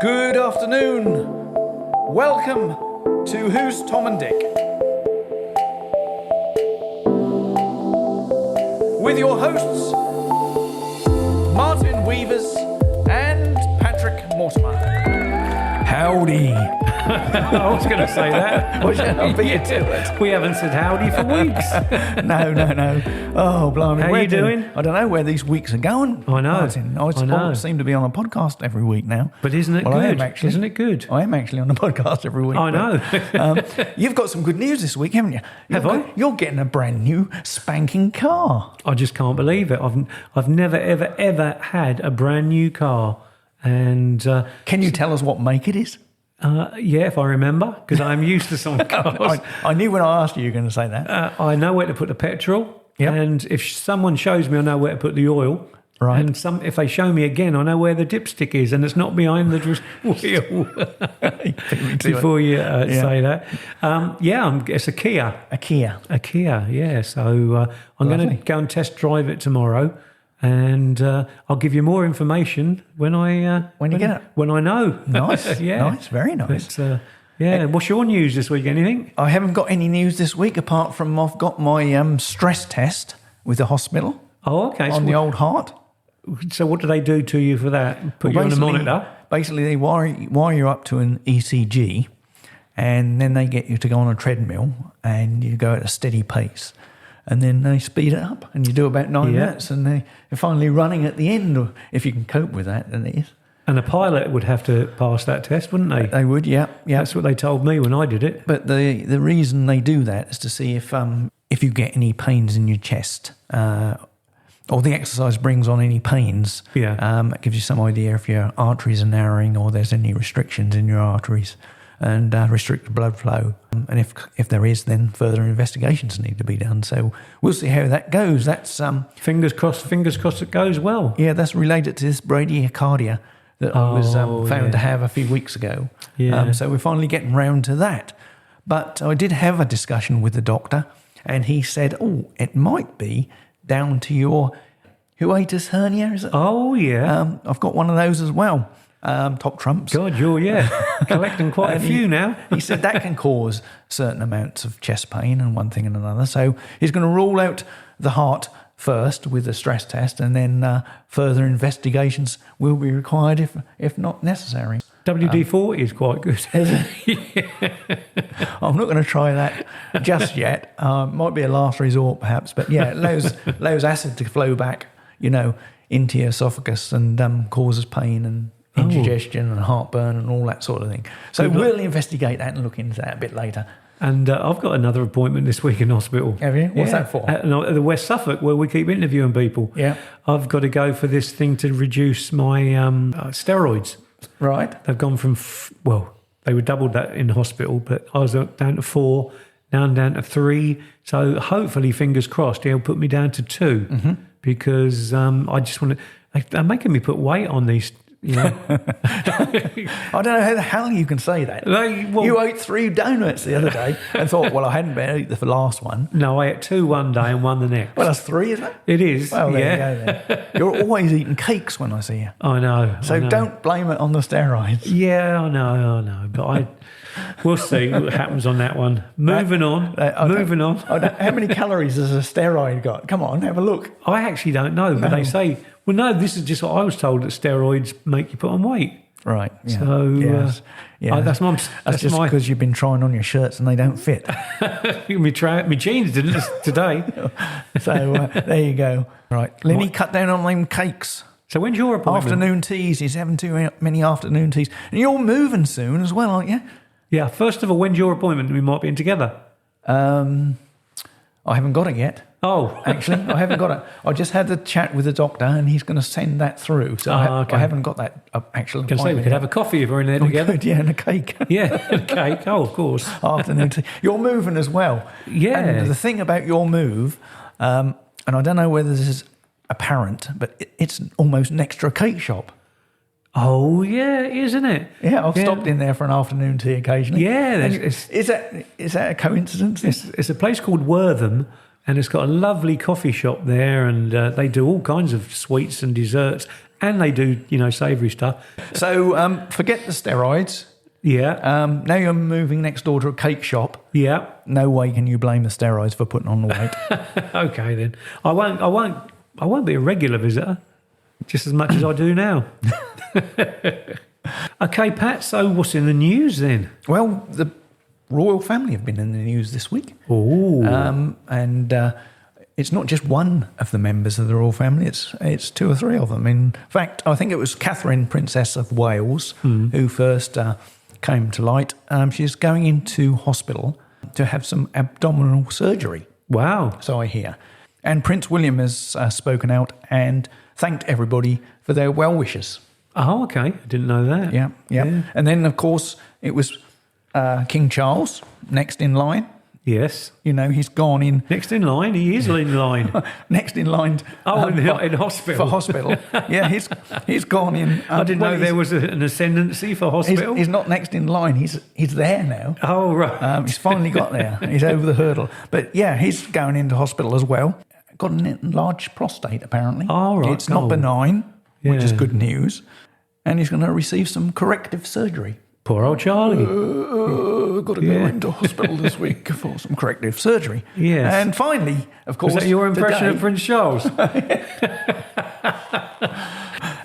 Good afternoon. Welcome to Who's Tom and Dick? With your hosts, Martin Weavers and Patrick Mortimer. Howdy. I was going to say that. We haven't said howdy for weeks. No. Oh, blimey. How you doing? I don't know where these weeks are going. I know. Martin. I know. seem to be on a podcast every week now. But isn't it good? I am actually. Isn't it good? I am actually on a podcast every week. I know. You've got some good news this week, haven't you? You're getting a brand new spanking car. I just can't believe it. I've never, ever had a brand new car. And can you tell us what make it is? Yeah, if I remember, because I'm used to some cars. I knew when I asked you were going to say that. I know where to put the petrol, and if someone shows me, I know where to put the oil. Right. And if they show me again, I know where the dipstick is, and it's not behind the wheel. Before you say that, it's a Kia. A Kia, yeah. So I'm going to go and test drive it tomorrow. And I'll give you more information when I get it. When I know. Nice, yeah, nice, very nice. But, what's your news this week? Anything? I haven't got any news this week apart from I've got my stress test with the hospital. Oh, okay. On the old heart. So what do they do to you for that? Put you on a monitor? Basically, they wire you up to an ECG, and then they get you to go on a treadmill, and you go at a steady pace. And then they speed it up, and you do about 9 minutes, and they're finally running at the end. Or if you can cope with that, then it is. And a pilot would have to pass that test, wouldn't they? They would, yeah. That's what they told me when I did it. But the reason they do that is to see if you get any pains in your chest, or the exercise brings on any pains. Yeah. It gives you some idea if your arteries are narrowing or there's any restrictions in your arteries. And restrict blood flow. And if there is, then further investigations need to be done. So we'll see how that goes. That's fingers crossed it goes well. Yeah, that's related to this bradycardia that I was found to have a few weeks ago. Yeah. So we're finally getting round to that. But I did have a discussion with the doctor, and he said, it might be down to your hiatus hernia, is it? Oh, yeah. I've got one of those as well. Top trumps. God, you're collecting quite a few now. He said that can cause certain amounts of chest pain and one thing and another. So he's going to rule out the heart first with the stress test, and then further investigations will be required if not necessary. WD-40 is quite good. I'm not going to try that just yet. Might be a last resort perhaps, but yeah, it allows acid to flow back, into your esophagus and causes pain and indigestion and heartburn and all that sort of thing. So we'll investigate that and look into that a bit later. And I've got another appointment this week in hospital. Have you? What's that for? At the West Suffolk, where we keep interviewing people. Yeah. I've got to go for this thing to reduce my steroids. Right. They've gone from, they were doubled that in hospital, but I was down to 4, now I'm down to 3. So hopefully, fingers crossed, he'll put me down to 2 because I just want to, they're making me put weight on these. I don't know how the hell you can say that. You ate 3 donuts the other day and thought, I hadn't better eat the last one. No, I ate 2 one day and 1 the next. Well, that's 3, isn't it? It is. Well, there you go then. You're always eating cakes when I see you. I know. So don't blame it on the steroids. Yeah, I know. But we'll see what happens on that one. Moving on. How many calories has a steroid got? Come on, have a look. I actually don't know, but they say... Well, no, this is just what I was told, that steroids make you put on weight. Right. Yeah. So that's just because you've been trying on your shirts and they don't fit. My jeans didn't today. So there you go. Right. Lenny, cut down on them cakes. So when's your appointment? Afternoon teas. He's having too many afternoon teas. And you're moving soon as well, aren't you? Yeah. First of all, when's your appointment? We might be in together. I haven't got it yet. Oh. Actually, I haven't got it. I just had the chat with the doctor and he's going to send that through. So I haven't got that actual appointment. I can say we could have a coffee if we're in there together. Could, yeah, and a cake. Yeah, and a cake. Oh, of course. Afternoon tea. You're moving as well. Yeah. And the thing about your move, and I don't know whether this is apparent, but it's almost next to a cake shop. Oh, yeah, isn't it? Yeah, I've stopped in there for an afternoon tea occasionally. Yeah. Is that a coincidence? It's a place called Wortham, and it's got a lovely coffee shop there, and they do all kinds of sweets and desserts, and they do, savoury stuff. So forget the steroids. Yeah. Now you're moving next door to a cake shop. Yeah. No way can you blame the steroids for putting on the weight. Okay then. I won't be a regular visitor, just as much as I do now. Okay, Pat, so what's in the news then? Well, the royal family have been in the news this week. Oh. And it's not just one of the members of the royal family, it's two or three of them. In fact, I think it was Catherine, Princess of Wales, who first came to light. She's going into hospital to have some abdominal surgery. Wow. So I hear. And Prince William has spoken out and thanked everybody for their well wishes. Oh, okay. I didn't know that. Yeah. And then, of course, it was King Charles next in line. Yes. He's gone in. Next in line? He is in line. Next in line. In hospital. For hospital. Yeah, he's gone in. I didn't know there was an ascendancy for hospital. He's not next in line. He's there now. Oh, right. He's finally got there. He's over the hurdle. But yeah, he's going into hospital as well. Got an enlarged prostate, apparently. Oh, right. It's not benign, which is Yeah. good news. And he's going to receive some corrective surgery. Poor old Charlie. Got to go into hospital this week for some corrective surgery. Yes. And finally, of course, Was that your impression today- of Prince Charles?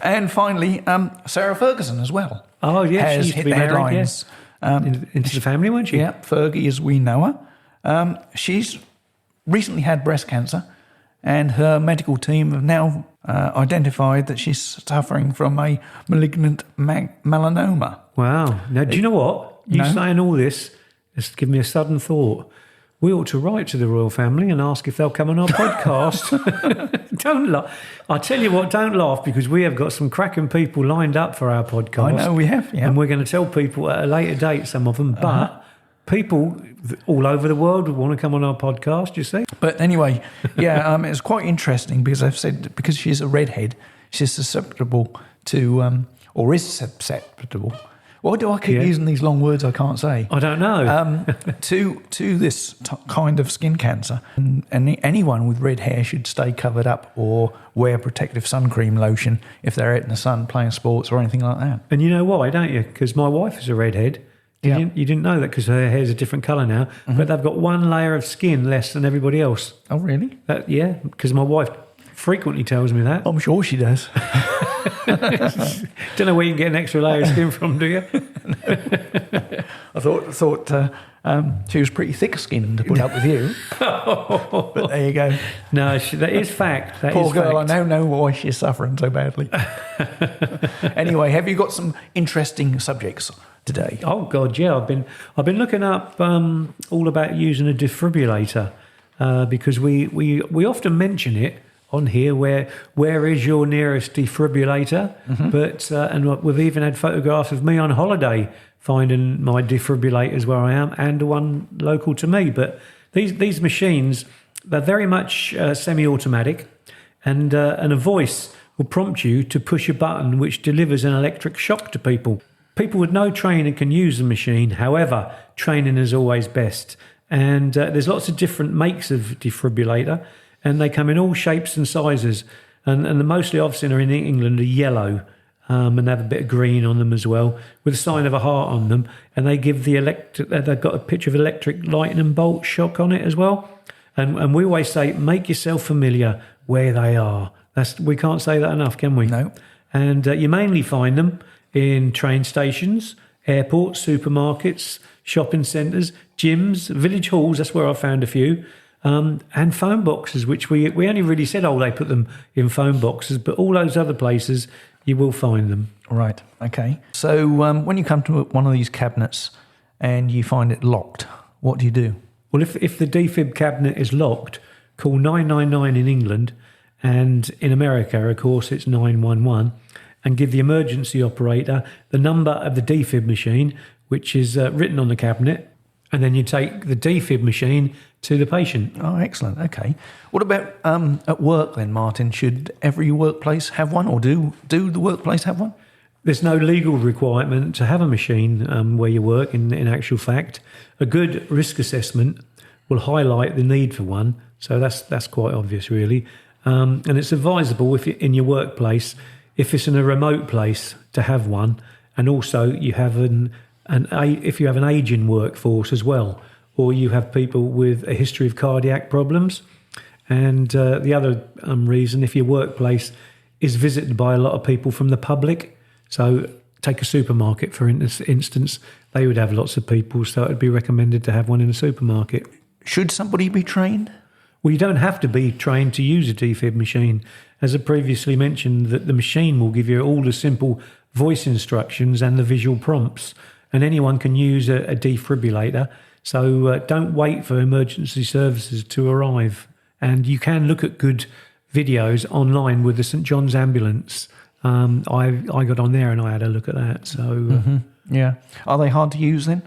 And finally, Sarah Ferguson as well. Oh, yeah, she has used to hit be the married, headlines. Into the family, weren't she? Yeah, Fergie as we know her. She's recently had breast cancer, and her medical team have now identified that she's suffering from a malignant melanoma. Wow. Now, do you know what? You No. saying all this has given me a sudden thought. We ought to write to the royal family and ask if they'll come on our podcast. Don't laugh. I tell you what, don't laugh, because we have got some cracking people lined up for our podcast. I know we have, yeah. And we're going to tell people at a later date, some of them, but people all over the world would want to come on our podcast, you see. But anyway, yeah, it's quite interesting because I've said because she's a redhead, she's susceptible to, or is susceptible. Why do I keep using these long words I can't say? I don't know. To this kind of skin cancer. And anyone with red hair should stay covered up or wear protective sun cream lotion if they're out in the sun playing sports or anything like that. And you know why, don't you? Because my wife is a redhead. Yeah. You didn't know that because her hair's a different colour now, but they've got one layer of skin less than everybody else. Oh, really? Yeah, because my wife frequently tells me that. I'm sure she does. Don't know where you can get an extra layer of skin from, do you? I thought she was pretty thick-skinned to put up with you. But there you go. No, that is fact. That Poor is girl, fact. I now know why she's suffering so badly. Anyway, have you got some interesting subjects today? Oh God, yeah. I've been looking up all about using a defibrillator because we often mention it on here. Where is your nearest defibrillator? But and we've even had photographs of me on holiday finding my defibrillators where I am, and one local to me. But these machines, they're very much semi-automatic, and a voice will prompt you to push a button which delivers an electric shock to people. People with no training can use the machine. However, training is always best. And there's lots of different makes of defibrillator, and they come in all shapes and sizes. And the mostly I've seen are in England are yellow, and they have a bit of green on them as well, with a sign of a heart on them. And they give the electric. They've got a picture of electric lightning bolt shock on it as well. And we always say, make yourself familiar where they are. We can't say that enough, can we? No. And you mainly find them in train stations, airports, supermarkets, shopping centres, gyms, village halls. That's where I found a few. And phone boxes, which we only really said, they put them in phone boxes, but all those other places, you will find them. Right, okay. So when you come to one of these cabinets and you find it locked, what do you do? Well, if the defib cabinet is locked, call 999 in England, and in America, of course, it's 911, and give the emergency operator the number of the defib machine, which is written on the cabinet, and then you take the defib machine to the patient. Oh, excellent. Okay. What about at work then, Martin? Should every workplace have one, or do the workplace have one? There's no legal requirement to have a machine where you work, in actual fact. A good risk assessment will highlight the need for one. So that's quite obvious, really. And it's advisable if you're in your workplace, if it's in a remote place, to have one. And also you have if you have an aging workforce as well, or you have people with a history of cardiac problems. And the other reason, if your workplace is visited by a lot of people from the public, so take a supermarket, for instance, they would have lots of people, so it would be recommended to have one in a supermarket. Should somebody be trained? Well, you don't have to be trained to use a defib machine. As I previously mentioned, that the machine will give you all the simple voice instructions and the visual prompts, and anyone can use a defibrillator. So don't wait for emergency services to arrive. And you can look at good videos online with the St John's ambulance. I got on there and I had a look at that. So Yeah. Are they hard to use then?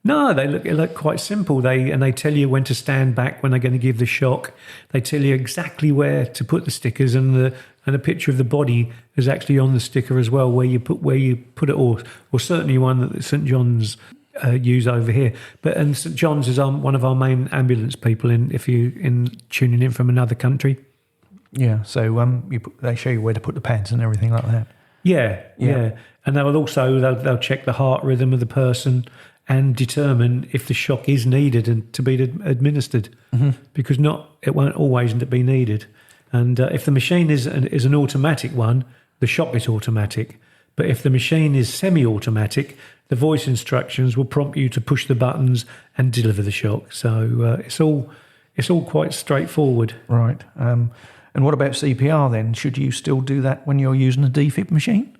no, they look quite simple. They tell you when to stand back when they're going to give the shock. They tell you exactly where to put the stickers, and a picture of the body is actually on the sticker as well, where you put it, or certainly one that St John's use over here. And St John's is one of our main ambulance people if you tuning in from another country. Yeah. So they show you where to put the pads and everything like that. Yeah. And they'll check the heart rhythm of the person and determine if the shock is needed and to be administered, because it won't always be needed. And if the machine is an automatic one, the shock is automatic. But if the machine is semi-automatic, the voice instructions will prompt you to push the buttons and deliver the shock. So it's all quite straightforward. Right. And what about CPR then? Should you still do that when you're using a defib machine?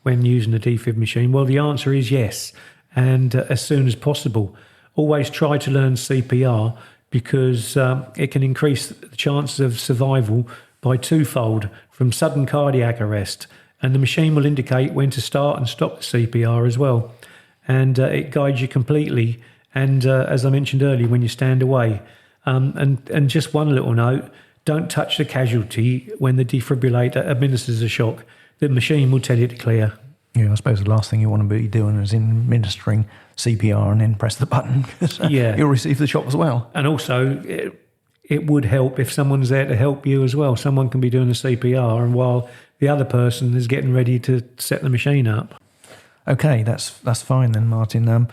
When using a defib machine? Well, the answer is yes. And as soon as possible. Always try to learn CPR, because it can increase the chances of survival by twofold, from sudden cardiac arrest, and the machine will indicate when to start and stop the CPR as well. And it guides you completely. And as I mentioned earlier, when you stand away. And just one little note, don't touch the casualty when the defibrillator administers a shock. The machine will tell you to clear. Yeah, I suppose the last thing you want to be doing is administering CPR and then press the button, because you'll receive the shock as well. And also, it would help if someone's there to help you as well. Someone can be doing the CPR, and while the other person is getting ready to set the machine up. Okay, that's fine then, Martin.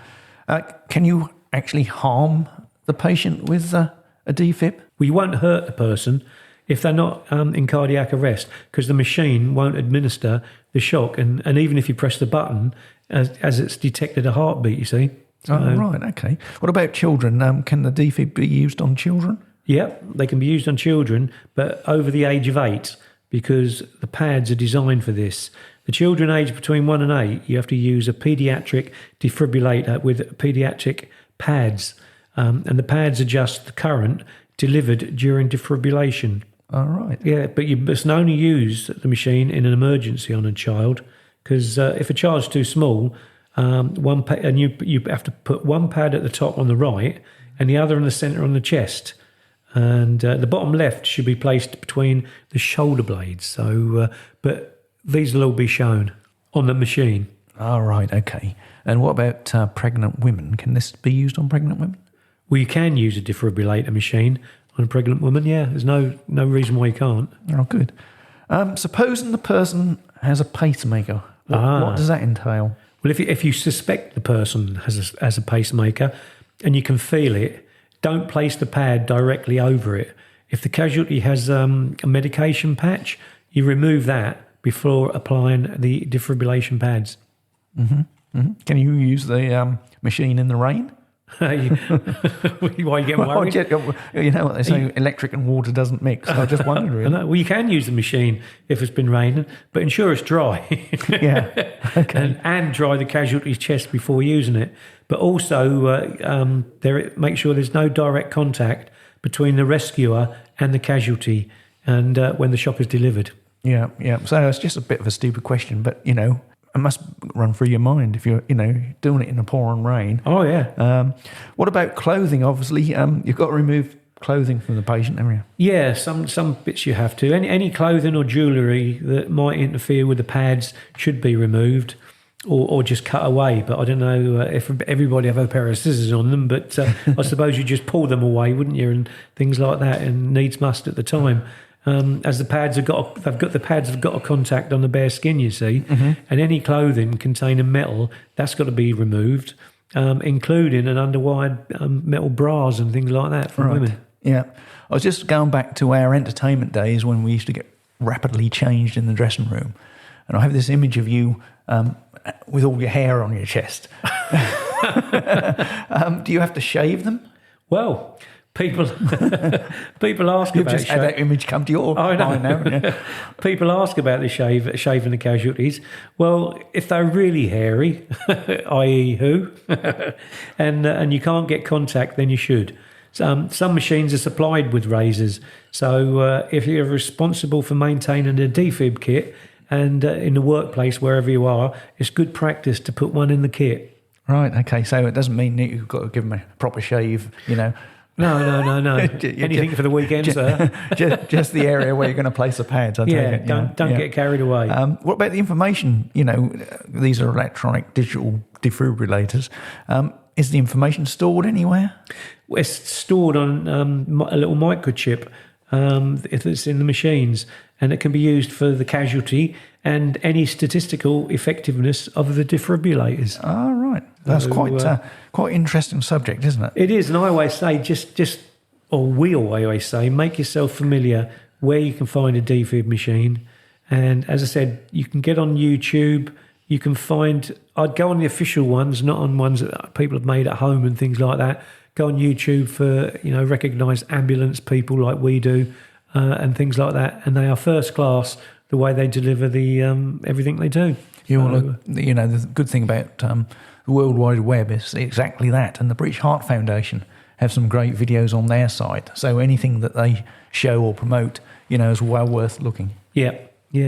Can you actually harm the patient with a defib? Well, you won't hurt the person if they're not in cardiac arrest, because the machine won't administer the shock. And even if you press the button, as it's detected a heartbeat, you see. So, right, okay. What about children? Can the defib be used on children? Yeah, they can be used on children, but over the age of 8, because the pads are designed for this. The children aged between 1 and 8, you have to use a paediatric defibrillator with paediatric pads, and the pads adjust the current delivered during defibrillation. All right. Yeah, but you must only use the machine in an emergency on a child, because if a child's too small, and you have to put one pad at the top on the right and the other in the centre on the chest. And the bottom left should be placed between the shoulder blades. So, but these will all be shown on the machine. All right, okay. And what about pregnant women? Can this be used on pregnant women? Well, you can use a defibrillator machine on a pregnant woman. Yeah, there's no reason why you can't. Oh, good. Supposing the person has a pacemaker, what does that entail? Well, if you suspect the person has a pacemaker and you can feel it, don't place the pad directly over it. If the casualty has a medication patch, you remove that before applying the defibrillation pads. Can you use the machine in the rain? Why are you getting worried? You know what they say, electric and water doesn't mix. I just wondered, really. Well, you can use the machine if it's been raining, but ensure it's dry. Yeah, okay. And dry the casualty's chest before using it. But also make sure there's no direct contact between the rescuer and the casualty, and when the shock is delivered. Yeah. So it's just a bit of a stupid question, but, it must run through your mind if you're, doing it in the pouring rain. Oh, yeah. What about clothing? Obviously, you've got to remove clothing from the patient, haven't you? Yeah, some bits you have to. Any clothing or jewellery that might interfere with the pads should be removed. or just cut away. But I don't know if everybody have a pair of scissors on them. But I suppose you just pull them away, wouldn't you? And things like that, and needs must at the time. As the pads have got a contact on the bare skin, you see, and any clothing containing metal, that's got to be removed, including an underwired metal bras and things like that for women. Yeah, I was just going back to our entertainment days when we used to get rapidly changed in the dressing room, and I have this image of you with all your hair on your chest. Do you have to shave them? Well, people ask You've about just had that image come to your mind now. Yeah. People ask about the shaving the casualties. Well, if they're really hairy, i.e. who, and you can't get contact, then you should. Some machines are supplied with razors. So if you're responsible for maintaining a defib kit and in the workplace, wherever you are, it's good practice to put one in the kit. Right, okay. So it doesn't mean that you've got to give them a proper shave, No. Anything for the weekend, sir. just the area where you're going to place the pads. I take it. Don't get carried away. What about the information? These are electronic digital defibrillators. Is the information stored anywhere? It's stored on a little microchip. If it's in the machines, and it can be used for the casualty and any statistical effectiveness of the defibrillators. Oh, right. That's quite interesting subject, isn't it? It is, and I always say, we always say, make yourself familiar where you can find a defib machine. And as I said, you can get on YouTube. You can find, I'd go on the official ones, not on ones that people have made at home and things like that. Go on YouTube for, recognised ambulance people like we do and things like that. And they are first class the way they deliver the everything they do. The good thing about the World Wide Web is exactly that. And the British Heart Foundation have some great videos on their site. So anything that they show or promote, is well worth looking. Yeah.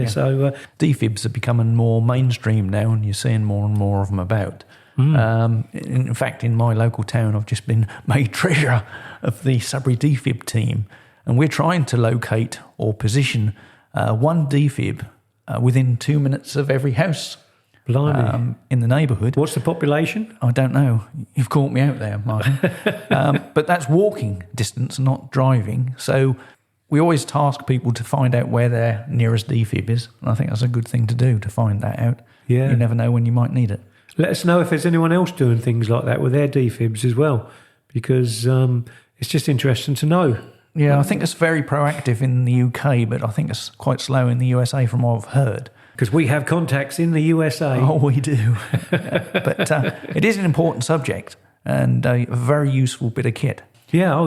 So defibs are becoming more mainstream now, and you're seeing more and more of them about. In fact, in my local town, I've just been made treasurer of the Sudbury Defib team, and we're trying to locate or position one defib within 2 minutes of every house in the neighbourhood. What's the population? I don't know. You've caught me out there, Martin. But that's walking distance, not driving. So we always task people to find out where their nearest defib is, and I think that's a good thing to do, to find that out. Yeah. You never know when you might need it. Let us know if there's anyone else doing things like that with their defibs as well, because it's just interesting to know. Yeah, I think it's very proactive in the UK, but I think it's quite slow in the USA from what I've heard. Because we have contacts in the USA. Oh, we do. But it is an important subject and a very useful bit of kit. Yeah,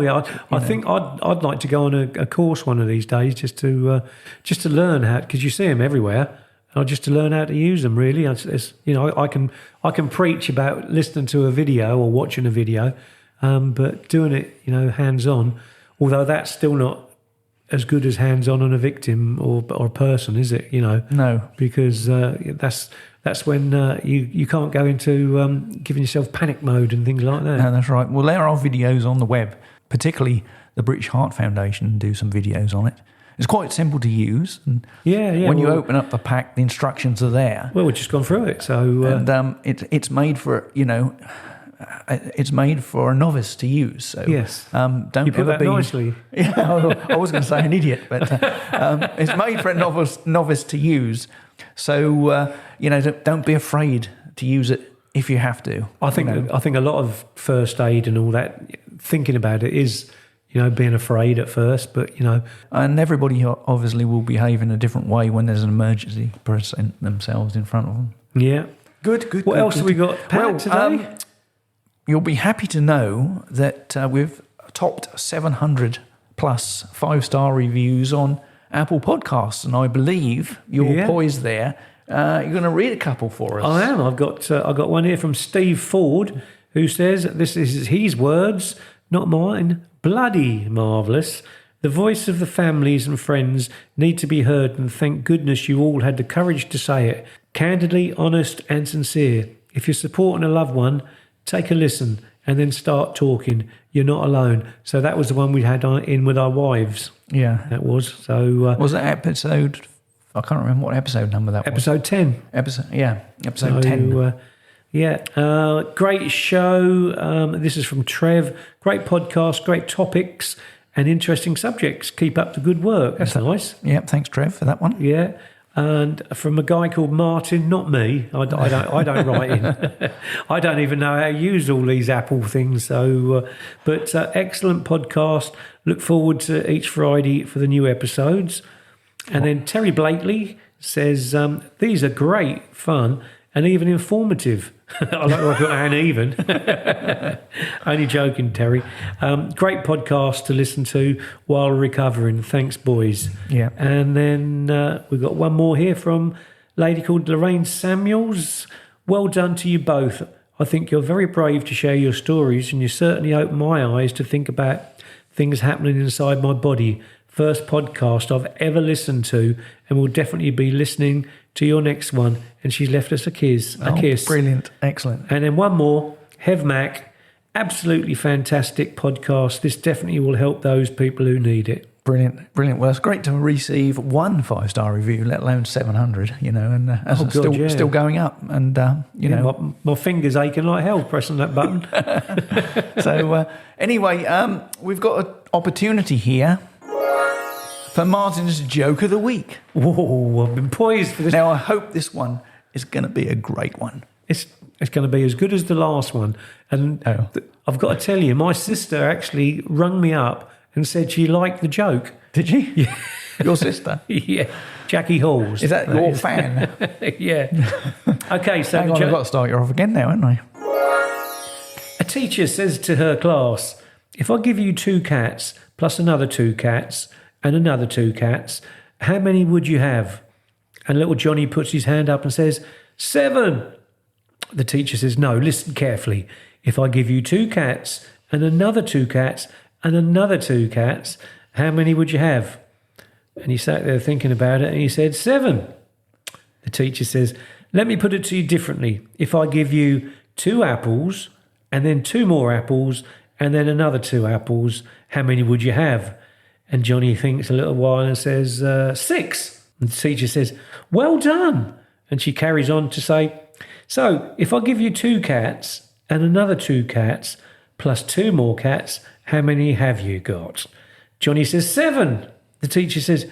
I think I'd like to go on a course one of these days just to learn how, because you see them everywhere. Just to learn how to use them, really. I can preach about listening to a video or watching a video, but doing it, hands on. Although that's still not as good as hands on a victim or a person, is it? No, because that's when you can't go into giving yourself panic mode and things like that. No, that's right. Well, there are videos on the web, particularly the British Heart Foundation do some videos on it. It's quite simple to use. And when you open up the pack, the instructions are there. Well, we've just gone through it. So and it's made for it's made for a novice to use. So yes, don't you put ever that be nicely. Yeah, I was going to say an idiot, but it's made for a novice to use. So don't be afraid to use it if you have to. I think a lot of first aid and all that, thinking about it is, being afraid at first, but, And everybody obviously will behave in a different way when there's an emergency present themselves in front of them. Yeah. Good. What else have we got, Pat, today? You'll be happy to know that we've topped 700 plus 5-star reviews on Apple Podcasts, and I believe you're poised there. You're going to read a couple for us. I am. I've got one here from Steve Ford, who says, this is his words, not mine. Bloody marvellous. The voice of the families and friends need to be heard, and thank goodness you all had the courage to say it. Candidly, honest and sincere. If you're supporting a loved one, take a listen and then start talking. You're not alone. So that was the one we had in with our wives. Yeah. That was. So was that episode I can't remember what episode number that Episode 10. Episode 10. Great show. This is from Trev. Great podcast, great topics, and interesting subjects. Keep up the good work. That's nice. Yeah, thanks, Trev, for that one. Yeah. And from a guy called Martin, not me. I don't write in. I don't even know how to use all these Apple things. So, but excellent podcast. Look forward to each Friday for the new episodes. And then Terry Blakely says, these are great fun and even informative. I like to put and even. Only joking, Terry. Great podcast to listen to while recovering. Thanks, boys. Yeah. And then we've got one more here from a lady called Lorraine Samuels. Well done to you both. I think you're very brave to share your stories, and you certainly opened my eyes to think about things happening inside my body. First podcast I've ever listened to, and will definitely be listening to your next one. And she's left us a kiss. Brilliant. Excellent. And then one more, Hev Mac. Absolutely fantastic podcast. This definitely will help those people who need it. Brilliant. Well, it's great to receive 1 5-star review, let alone 700, and still going up. And, my fingers aching like hell pressing that button. So, anyway, we've got an opportunity here for Martin's Joke of the Week. Whoa, I've been poised for this. Now, I hope this one is going to be a great one. It's going to be as good as the last one. And I've got to tell you, my sister actually rung me up and said she liked the joke. Did she? Yeah. Your sister? Yeah. Jackie Halls. Is that your fan? Yeah. Okay, so... Hang on, I've got to start you off again now, haven't I? A teacher says to her class, if I give you 2 cats plus another 2 cats and another 2 cats, how many would you have? And little Johnny puts his hand up and says, 7. The teacher says, no, listen carefully. If I give you 2 cats and another 2 cats and another 2 cats, how many would you have? And he sat there thinking about it and he said, 7. The teacher says, let me put it to you differently. If I give you 2 apples and then 2 more apples and then another 2 apples, how many would you have? And Johnny thinks a little while and says, 6. And the teacher says, well done. And she carries on to say, so if I give you 2 cats and another 2 cats plus 2 more cats, how many have you got? Johnny says, 7. The teacher says,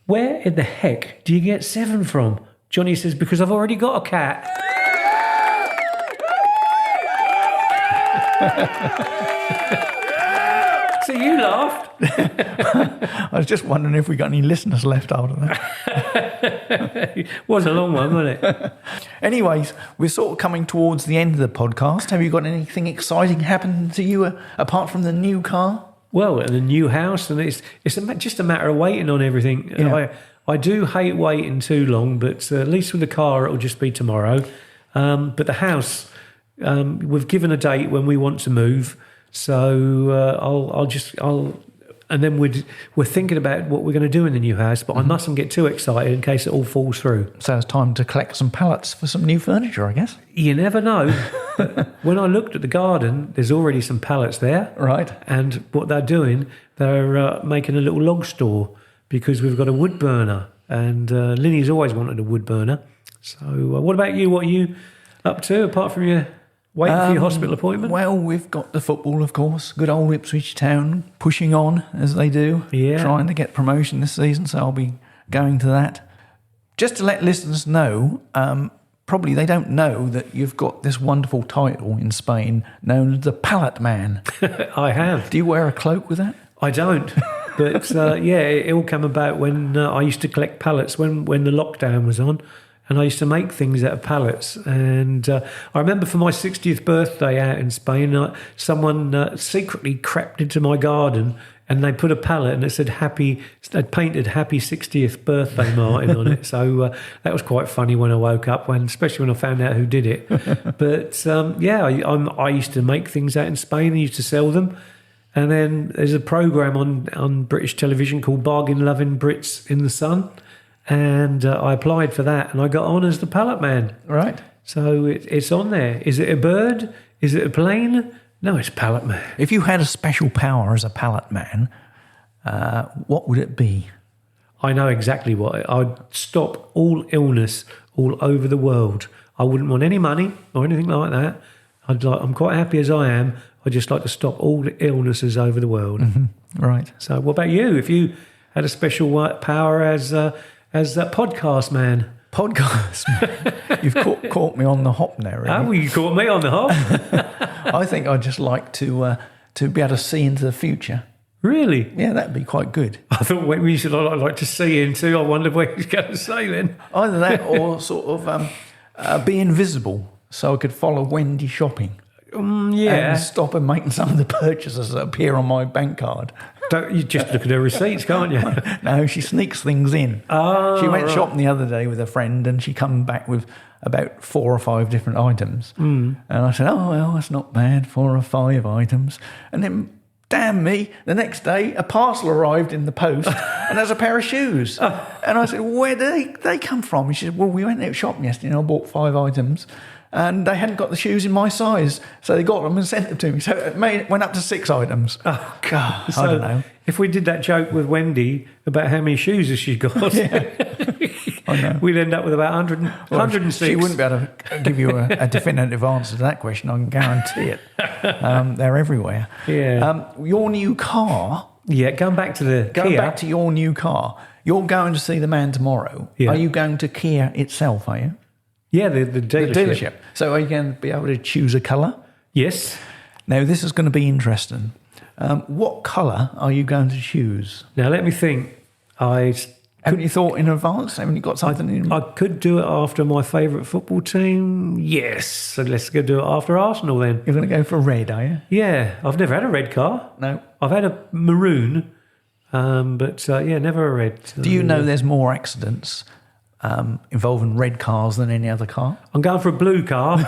where in the heck do you get 7 from? Johnny says, because I've already got a cat. So you laughed. I was just wondering if we got any listeners left after that. It was a long one, wasn't it? Anyways, we're sort of coming towards the end of the podcast. Have you got anything exciting happen to you apart from the new car? Well, and the new house, and it's just a matter of waiting on everything. Yeah. I do hate waiting too long, but at least with the car, it'll just be tomorrow. But the house, we've given a date when we want to move. So and then we're thinking about what we're going to do in the new house, but I mustn't get too excited in case it all falls through. So it's time to collect some pallets for some new furniture, I guess. You never know. But when I looked at the garden, there's already some pallets there. Right. And what they're doing, they're making a little log store because we've got a wood burner. And Linny's always wanted a wood burner. So what about you? What are you up to apart from your... waiting for your hospital appointment? Well, we've got the football, of course. Good old Ipswich Town pushing on, as they do. Yeah. Trying to get promotion this season, so I'll be going to that. Just to let listeners know, probably they don't know that you've got this wonderful title in Spain known as the Pallet Man. I have. Do you wear a cloak with that? I don't. But, it all came about when I used to collect pallets when the lockdown was on. And I used to make things out of pallets. And I remember for my 60th birthday out in Spain, someone secretly crept into my garden and they put a pallet and it said they'd painted Happy 60th Birthday Martin on it. So that was quite funny when I woke up, especially when I found out who did it. But I used to make things out in Spain and used to sell them. And then there's a programme on British television called Bargain Loving Brits in the Sun. And I applied for that and I got on as the Pallet Man. Right. So it's on there. Is it a bird? Is it a plane? No, it's Pallet Man. If you had a special power as a Pallet Man, what would it be? I know exactly what. I'd stop all illness all over the world. I wouldn't want any money or anything like that. I'm quite happy as I am. I'd just like to stop all the illnesses over the world. Mm-hmm. Right. So what about you? If you had a special power as that podcast man? Podcast. You've caught me on the hop now, really. Oh, well, you caught me on the hop. I think I'd just like to be able to see into the future. Really? Yeah, that'd be quite good. I thought when we said I'd like to see into, I wondered what he was going to say then. Either that or sort of be invisible so I could follow Wendy shopping. Yeah. And stop her making some of the purchases that appear on my bank card. You just look at her receipts, can't you? No, she sneaks things in. Oh, she went right. shopping the other day with a friend and she come back with about 4 or 5 different items. And I said, oh, well, that's not bad, 4 or 5 items. And then, damn me, the next day a parcel arrived in the post and there's a pair of shoes. And I said, where do they come from? And she said, well, we went out shopping yesterday and I bought 5 items. And they hadn't got the shoes in my size, so they got them and sent them to me. So it went up to 6 items. Oh, God, so I don't know. If we did that joke with Wendy about how many shoes has she got, I know. we'd end up with about 106. She wouldn't be able to give you a definitive answer to that question. I can guarantee it. They're everywhere. Yeah. Your new car. Yeah, going back to the Going Kia. back to your new car. You're going to see the man tomorrow. Yeah. Are you going to Kia itself? Are you? Yeah, the dealership. The dealership. So are you going to be able to choose a colour? Yes. Now, this is going to be interesting. What colour are you going to choose? Now, let me think. Haven't you thought in advance? Haven't you got something in I could do it after my favourite football team. Yes. So let's go do it after Arsenal then. You're going to go for red, are you? Yeah. I've never had a red car. No. I've had a maroon, but never a red. Do you know there's more accidents involving red cars than any other car? I'm going for a blue car.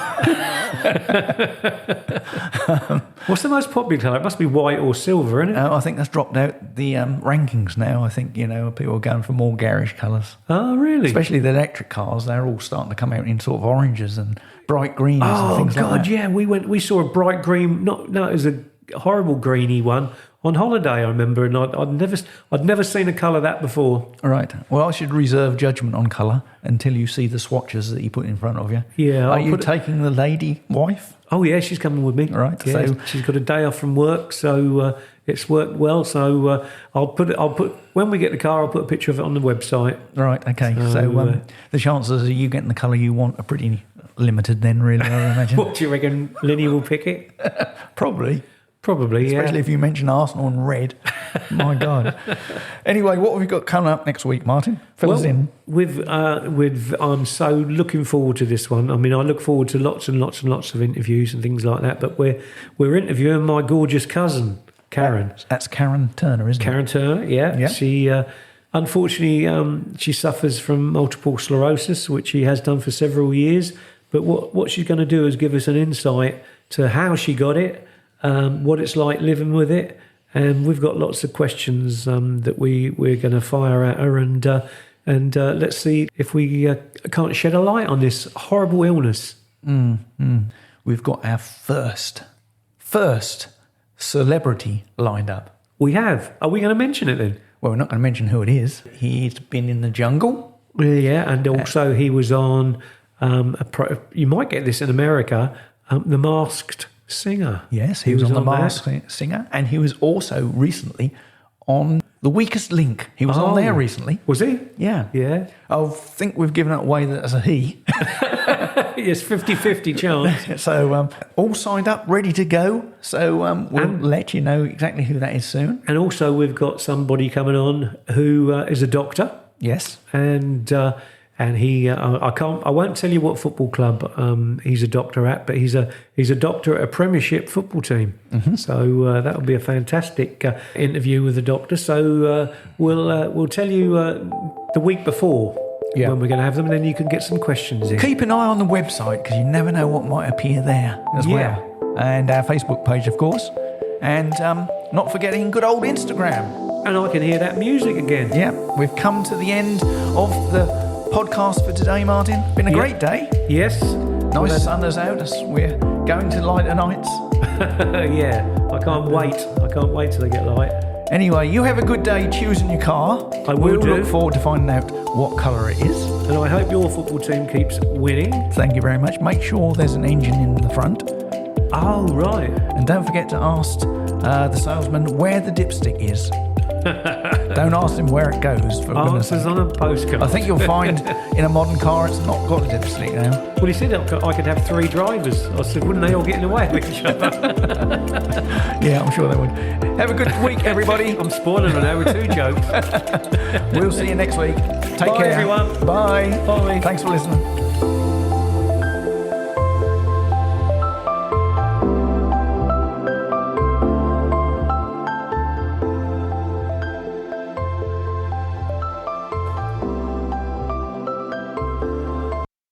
What's the most popular colour? It must be white or silver, isn't it? I think that's dropped out the rankings now. I think, people are going for more garish colours. Oh, really? Especially the electric cars, they're all starting to come out in sort of oranges and bright greens and things like that. Oh, God, yeah. We saw a bright green, no, it was a horrible greeny one on holiday, I remember, and I'd never seen a colour that before. All right. Well, I should reserve judgment on colour until you see the swatches that you put in front of you. Yeah. Are you taking the lady wife? Oh, yeah, she's coming with me. All right. Yeah, So she's got a day off from work, so it's worked well. So I'll put when we get the car, I'll put a picture of it on the website. right. Okay. So the chances of you getting the colour you want are pretty limited then, really, I imagine. What do you reckon? Linny will pick it? Probably. Probably, yeah. Especially if you mention Arsenal and red. My God. Anyway, what have we got coming up next week, Martin? Fill us in. I'm so looking forward to this one. I mean, I look forward to lots and lots and lots of interviews and things like that. But we're interviewing my gorgeous cousin, Karen. That's Karen Turner, isn't it? Karen Turner, yeah. Yeah. She unfortunately she suffers from multiple sclerosis, which she has done for several years. But what she's going to do is give us an insight to how she got it. What it's like living with it, and we've got lots of questions that we're going to fire at her, and let's see if we can't shed a light on this horrible illness. We've got our first celebrity lined up. We have. Are we going to mention it then? Well, we're not going to mention who it is. He's been in the jungle. Yeah, and also he was on. You might get this in America. The Masked Singer. Yes, he was on The that. Masked Singer, and he was also recently on The Weakest Link. He was on there recently. Was he? Yeah. Yeah. I think we've given it away that as a he. Yes, 50-50 chance. So all signed up, ready to go. So we'll let you know exactly who that is soon. And also we've got somebody coming on who is a doctor. Yes. And he, I won't tell you what football club he's a doctor at, but he's a doctor at a Premiership football team. Mm-hmm. So that will be a fantastic interview with the doctor. So we'll tell you the week before when we're going to have them, and then you can get some questions in. Keep an eye on the website because you never know what might appear there as well, and our Facebook page, of course, and not forgetting good old Instagram. And I can hear that music again. Yeah, we've come to the end of the podcast for today, Martin. Been a great day. Yes. Nice sun is out as we're going to light the nights. Yeah, I can't wait till they get light. Anyway, you have a good day choosing your car. I will We'll do. look forward to finding out what colour it is. And I hope your football team keeps winning. Thank you very much. Make sure there's an engine in the front. Oh, right. And don't forget to ask the salesman where the dipstick is. Don't ask him where it goes, for goodness Answers sake. on a postcard. I think you'll find in a modern car it's not got a dipstick now. Well, he said I could have 3 drivers. I said, wouldn't they all get in the way of each other? Yeah, I'm sure they would. Have a good week, everybody. I'm spoiling an hour 2 jokes. We'll see you next week. Take Bye, care. everyone. Bye. Bye. Thanks for listening.